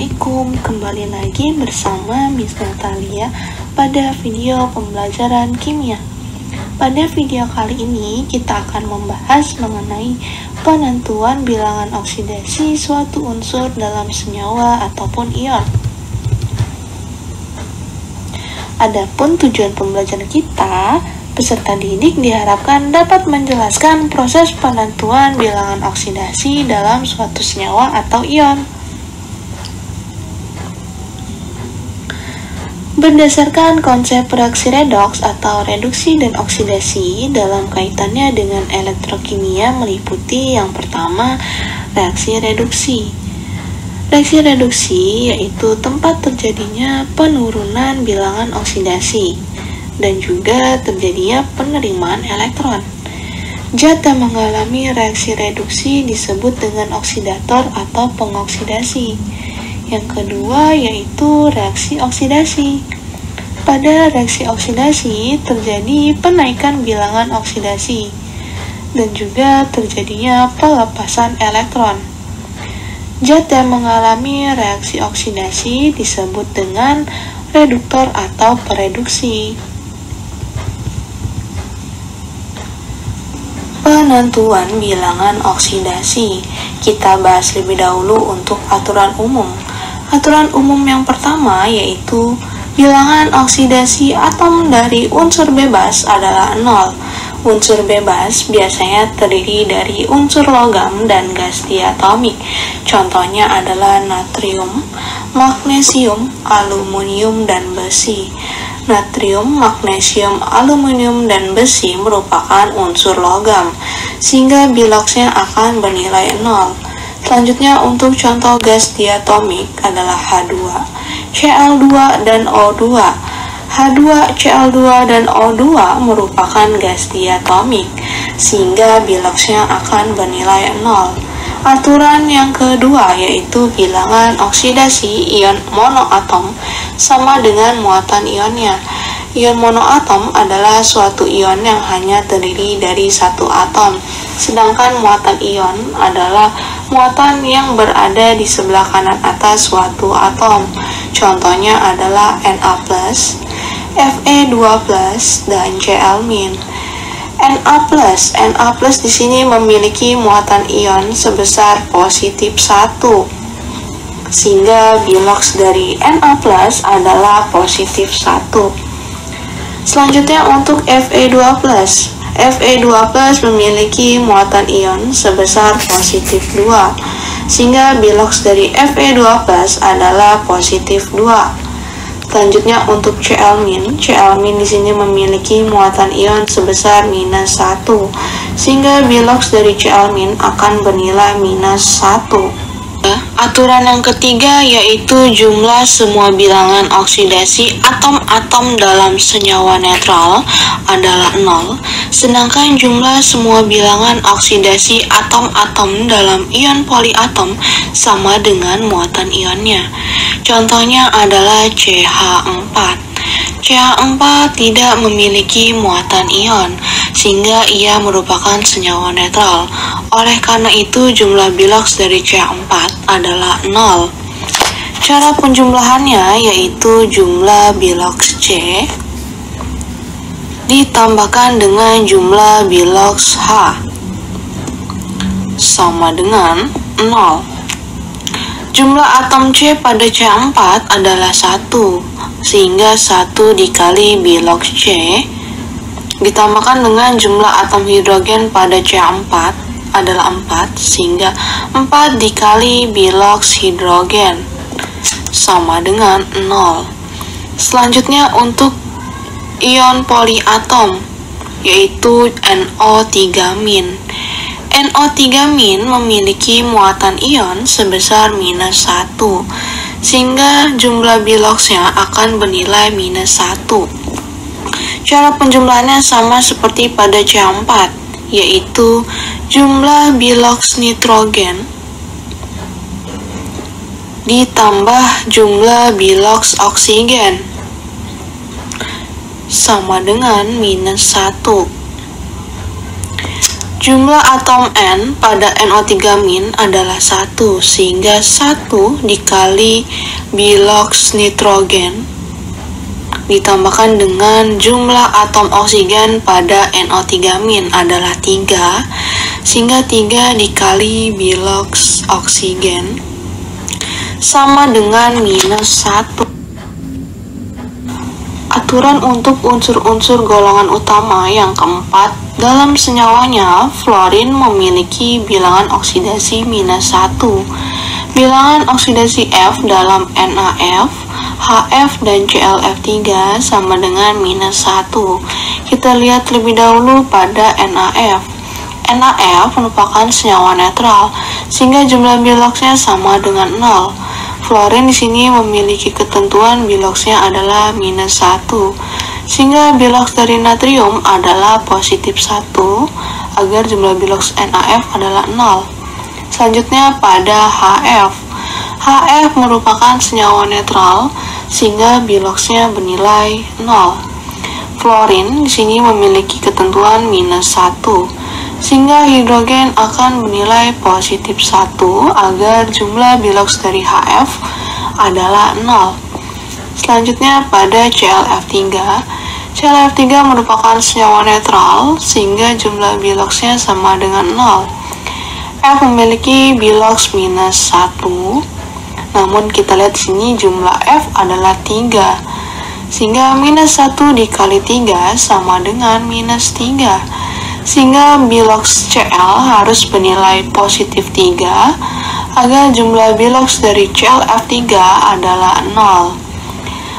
Assalamualaikum, kembali lagi bersama Miss Natalia pada video pembelajaran kimia. Pada video kali ini kita akan membahas mengenai penentuan bilangan oksidasi suatu unsur dalam senyawa ataupun ion. Adapun tujuan pembelajaran kita, peserta didik diharapkan dapat menjelaskan proses penentuan bilangan oksidasi dalam suatu senyawa atau ion. Berdasarkan konsep reaksi redoks atau reduksi dan oksidasi dalam kaitannya dengan elektrokimia meliputi yang pertama, reaksi reduksi. Reaksi reduksi yaitu tempat terjadinya penurunan bilangan oksidasi dan juga terjadinya penerimaan elektron. Zat yang mengalami reaksi reduksi disebut dengan oksidator atau pengoksidasi. Yang kedua yaitu reaksi oksidasi. Pada reaksi oksidasi terjadi penaikan bilangan oksidasi dan juga terjadinya pelepasan elektron. Zat yang mengalami reaksi oksidasi disebut dengan reduktor atau pereduksi. Penentuan bilangan oksidasi. Kita bahas lebih dahulu untuk aturan umum. Aturan umum yang pertama yaitu bilangan oksidasi atom dari unsur bebas adalah 0. Unsur bebas biasanya terdiri dari unsur logam dan gas diatomik. Contohnya adalah natrium, magnesium, aluminium, dan besi. Natrium, magnesium, aluminium, dan besi merupakan unsur logam, sehingga biloksnya akan bernilai 0. Selanjutnya untuk contoh gas diatomik adalah H2, Cl2, dan O2. H2, Cl2, dan O2 merupakan gas diatomik, sehingga biloksnya akan bernilai 0. Aturan yang kedua yaitu bilangan oksidasi ion monoatom sama dengan muatan ionnya. Ion monoatom adalah suatu ion yang hanya terdiri dari satu atom, sedangkan muatan ion adalah muatan yang berada di sebelah kanan atas suatu atom. Contohnya adalah Na+, Fe2+, dan Cl-. Na+ di sini memiliki muatan ion sebesar positif 1, sehingga biloks dari Na+ adalah positif 1. Selanjutnya untuk Fe2+. Fe2+ memiliki muatan ion sebesar positif 2, sehingga biloks dari Fe2+ adalah positif 2. Selanjutnya untuk Cl-. Cl- di sini memiliki muatan ion sebesar minus 1, sehingga biloks dari Cl- akan bernilai minus 1. Aturan yang ketiga yaitu jumlah semua bilangan oksidasi atom-atom dalam senyawa netral adalah 0, sedangkan jumlah semua bilangan oksidasi atom-atom dalam ion poliatom sama dengan muatan ionnya. Contohnya adalah CH4. CH4 tidak memiliki muatan ion, sehingga ia merupakan senyawa netral. Oleh karena itu, jumlah biloks dari CH4 adalah 0. Cara penjumlahannya yaitu jumlah biloks C ditambahkan dengan jumlah biloks H sama dengan 0. Jumlah atom C pada CH4 adalah 1, sehingga 1 dikali biloks C ditambahkan dengan jumlah atom hidrogen pada CH4 adalah 4, sehingga 4 dikali biloks hidrogen sama dengan 0. Selanjutnya untuk ion poliatom yaitu NO3-. NO3- memiliki muatan ion sebesar minus 1, sehingga jumlah biloksnya akan bernilai minus 1. Cara penjumlahannya sama seperti pada CH4, yaitu jumlah biloks nitrogen ditambah jumlah biloks oksigen sama dengan minus 1. Jumlah atom N pada NO3- adalah 1, sehingga 1 dikali biloks nitrogen ditambahkan dengan jumlah atom oksigen pada NO3- adalah 3, sehingga 3 dikali biloks oksigen sama dengan minus 1. Aturan untuk unsur-unsur golongan utama yang keempat, dalam senyawanya, fluorin memiliki bilangan oksidasi minus 1. Bilangan oksidasi F dalam NaF, HF, dan ClF3 sama dengan minus 1. Kita lihat lebih dahulu pada NaF. NaF merupakan senyawa netral, sehingga jumlah biloksnya sama dengan 0. Fluorin di sini memiliki ketentuan biloksnya adalah minus 1, sehingga biloks dari natrium adalah positif 1, agar jumlah biloks NaF adalah 0. Selanjutnya pada HF. HF merupakan senyawa netral, sehingga biloksnya bernilai 0. Fluorin di sini memiliki ketentuan minus 1, sehingga hidrogen akan bernilai positif 1 agar jumlah biloks dari HF adalah 0. Selanjutnya pada ClF3. ClF3 merupakan senyawa netral, sehingga jumlah biloksnya sama dengan 0. F memiliki biloks minus 1, namun kita lihat di sini jumlah F adalah 3, sehingga minus 1 dikali 3 sama dengan minus 3. Sehingga biloks Cl harus bernilai positif 3 agar jumlah biloks dari ClF3 adalah 0.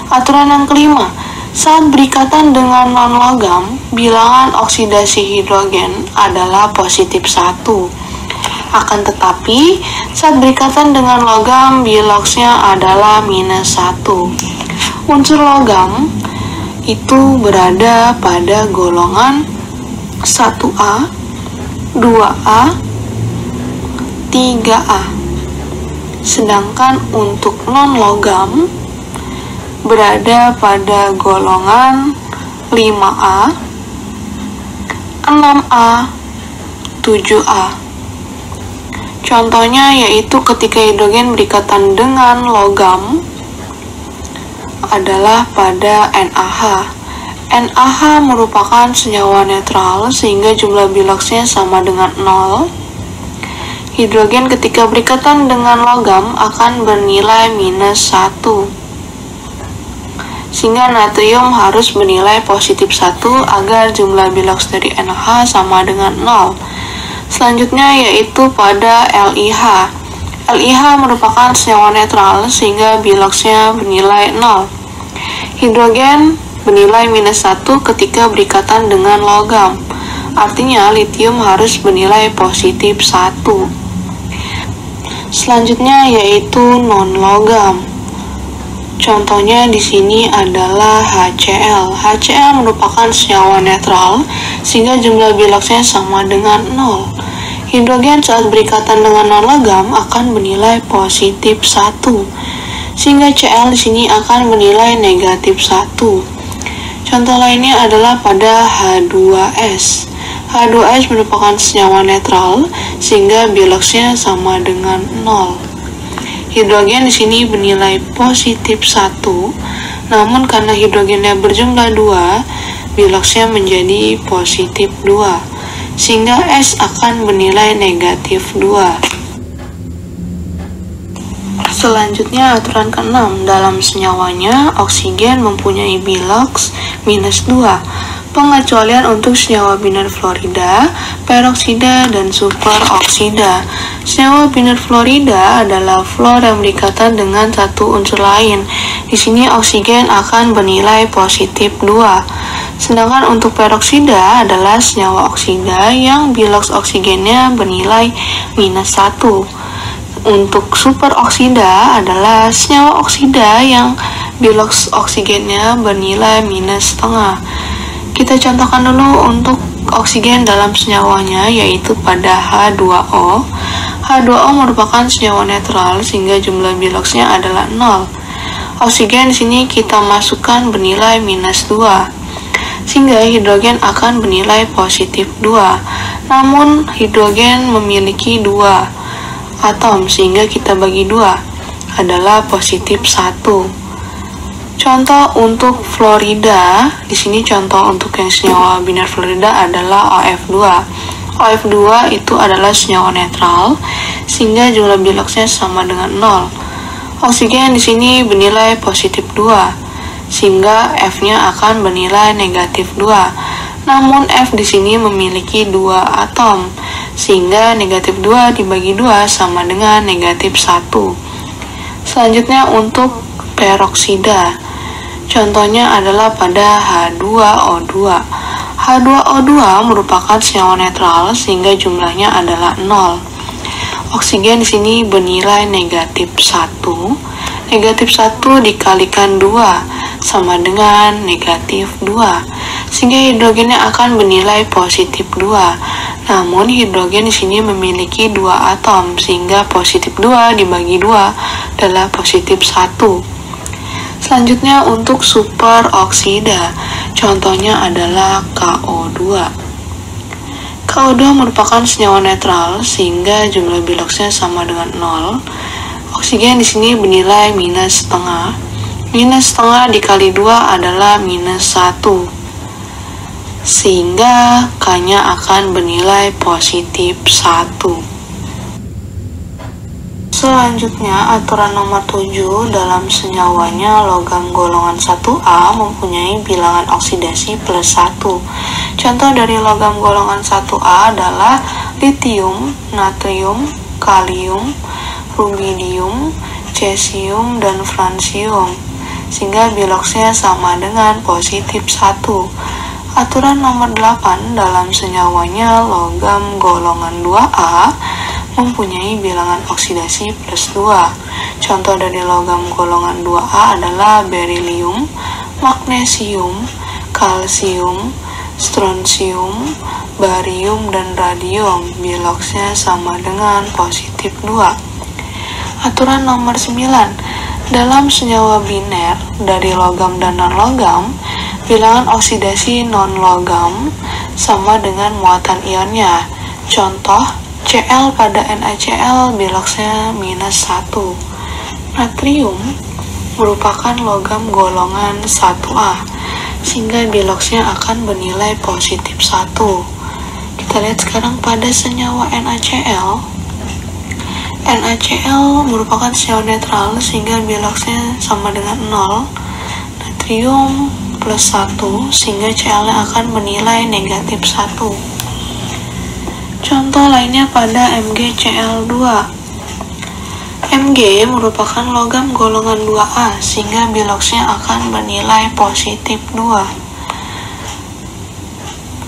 Aturan yang kelima, saat berikatan dengan non-logam, bilangan oksidasi hidrogen adalah positif 1. Akan tetapi, saat berikatan dengan logam, biloksnya adalah minus 1. Unsur logam itu berada pada golongan 1A, 2A, 3A. Sedangkan untuk non-logam berada pada golongan 5A, 6A, 7A. Contohnya yaitu ketika hidrogen berikatan dengan logam adalah pada NaH. NaH merupakan senyawa netral, sehingga jumlah biloksnya sama dengan 0. Hidrogen ketika berikatan dengan logam akan bernilai minus 1, sehingga natrium harus bernilai positif 1 agar jumlah biloks dari NaH sama dengan 0. Selanjutnya yaitu pada LiH. LiH merupakan senyawa netral, sehingga biloksnya bernilai 0. Hidrogen bernilai minus 1 ketika berikatan dengan logam. Artinya litium harus bernilai positif 1. Selanjutnya yaitu non-logam. Contohnya di sini adalah HCl. HCl merupakan senyawa netral, sehingga jumlah biloksnya sama dengan 0. Hidrogen saat berikatan dengan non-logam akan bernilai positif 1, sehingga Cl di sini akan bernilai negatif 1. Contoh lainnya adalah pada H2S. H2S merupakan senyawa netral, sehingga biloksnya sama dengan 0. Hidrogen di sini bernilai positif 1, namun karena hidrogennya berjumlah 2, biloksnya menjadi positif 2, sehingga S akan bernilai negatif 2. Selanjutnya aturan ke-6, dalam senyawanya oksigen mempunyai biloks minus 2. Pengecualian untuk senyawa biner fluorida, peroksida, dan superoksida. Senyawa biner fluorida adalah fluor yang berikatan dengan satu unsur lain. Di sini oksigen akan bernilai positif 2. Sedangkan untuk peroksida adalah senyawa oksida yang biloks oksigennya bernilai minus 1. Untuk superoksida adalah senyawa oksida yang biloks oksigennya bernilai minus setengah. Kita contohkan dulu untuk oksigen dalam senyawanya, yaitu pada H2O. H2O merupakan senyawa netral, sehingga jumlah biloksnya adalah 0. Oksigen di sini kita masukkan bernilai minus 2, sehingga hidrogen akan bernilai positif 2. Namun hidrogen memiliki 2 atom sehingga kita bagi 2 adalah positif 1. Contoh untuk fluorida, di sini contoh untuk yang senyawa biner fluorida adalah OF2. OF2 itu adalah senyawa netral sehingga jumlah biloxnya sama dengan 0. Oksigen di sini bernilai positif 2 sehingga F-nya akan bernilai negatif 2. Namun F di sini memiliki 2 atom sehingga negatif 2 dibagi 2 sama dengan negatif 1. Selanjutnya untuk peroksida. Contohnya adalah pada H2O2. H2O2 merupakan senyawa netral sehingga jumlahnya adalah 0. Oksigen di sini bernilai negatif 1. Negatif 1 dikalikan 2 sama dengan negatif 2. Sehingga hidrogennya akan bernilai positif 2. Namun hidrogen di sini memiliki 2 atom sehingga positif 2 dibagi 2 adalah positif 1. Selanjutnya untuk superoksida, contohnya adalah KO2. KO2 merupakan senyawa netral sehingga jumlah biloxnya sama dengan 0. Oksigen di sini bernilai minus setengah. Minus setengah dikali 2 adalah minus 1. Sehingga K-nya akan bernilai positif 1. Selanjutnya, aturan nomor 7 dalam senyawanya logam golongan 1A mempunyai bilangan oksidasi plus 1. Contoh dari logam golongan 1A adalah litium, natrium, kalium, rubidium, cesium, dan fransium. Sehingga biloxnya sama dengan positif 1. Aturan nomor 8 dalam senyawanya logam golongan 2A mempunyai bilangan oksidasi plus 2. Contoh dari logam golongan 2A adalah berilium, magnesium, kalsium, strontium, barium, dan radium. Biloxnya sama dengan positif 2. Aturan nomor 9. Dalam senyawa biner dari logam dan non-logam, bilangan oksidasi non-logam sama dengan muatan ionnya. Contoh, Cl pada NaCl biloxnya minus 1. Natrium merupakan logam golongan 1A sehingga biloxnya akan bernilai positif 1. Kita lihat sekarang pada senyawa NaCl. NaCl merupakan senyawa netral sehingga biloxnya sama dengan 0. Natrium plus 1 sehingga Cl-nya akan bernilai negatif 1. Contoh lainnya pada MgCl2. Mg merupakan logam golongan 2A sehingga biloxnya akan bernilai positif 2.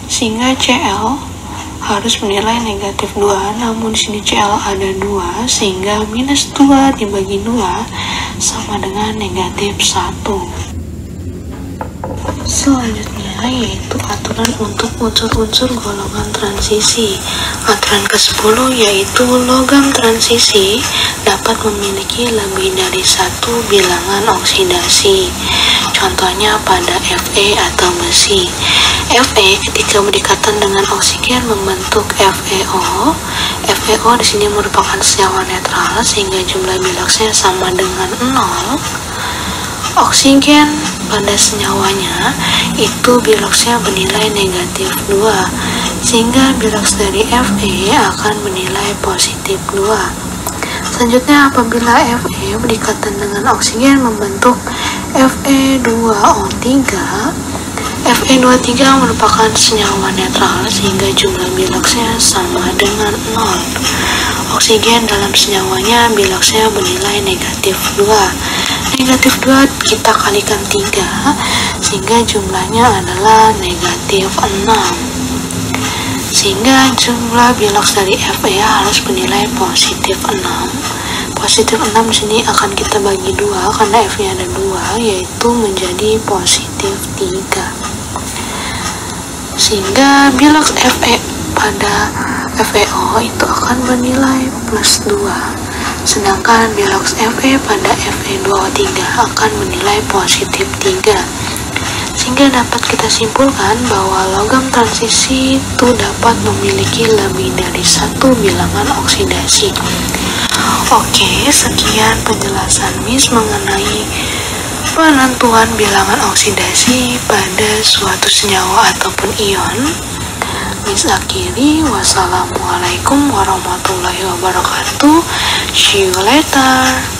Sehingga Cl harus bernilai negatif 2, namun sini Cl ada 2 sehingga minus 2 dibagi 2 sama dengan negatif 1. Selanjutnya yaitu aturan untuk unsur-unsur golongan transisi. Aturan ke-10 yaitu logam transisi dapat memiliki lebih dari satu bilangan oksidasi. Contohnya pada Fe atau besi. Fe ketika berdekatan dengan oksigen membentuk FeO. FeO di sini merupakan senyawa netral sehingga jumlah biloxnya sama dengan 0. Oksigen pada senyawanya itu biloxnya bernilai negatif 2 sehingga bilox dari Fe akan bernilai positif 2. Selanjutnya apabila Fe berdekatan dengan oksigen membentuk Fe2O3. Fe2O3 merupakan senyawa netral sehingga jumlah biloxnya sama dengan 0. Oksigen dalam senyawanya biloxnya bernilai negatif 2. Negatif 2 kita kalikan 3 sehingga jumlahnya adalah negatif 6. Sehingga jumlah bilox dari Fe harus bernilai positif 6. Positif 6 di sini akan kita bagi 2 karena F-nya ada 2 yaitu menjadi positif 3. Sehingga bilox Fe pada FeO itu akan bernilai plus 2. Sedangkan bilox Fe pada Fe2O3 akan bernilai positif 3. Sehingga dapat kita simpulkan bahwa logam transisi itu dapat memiliki lebih dari satu bilangan oksidasi. Oke, sekian penjelasan Miss mengenai penentuan bilangan oksidasi pada suatu senyawa ataupun ion. Miss akhiri, wassalamualaikum warahmatullahi wabarakatuh. See you later.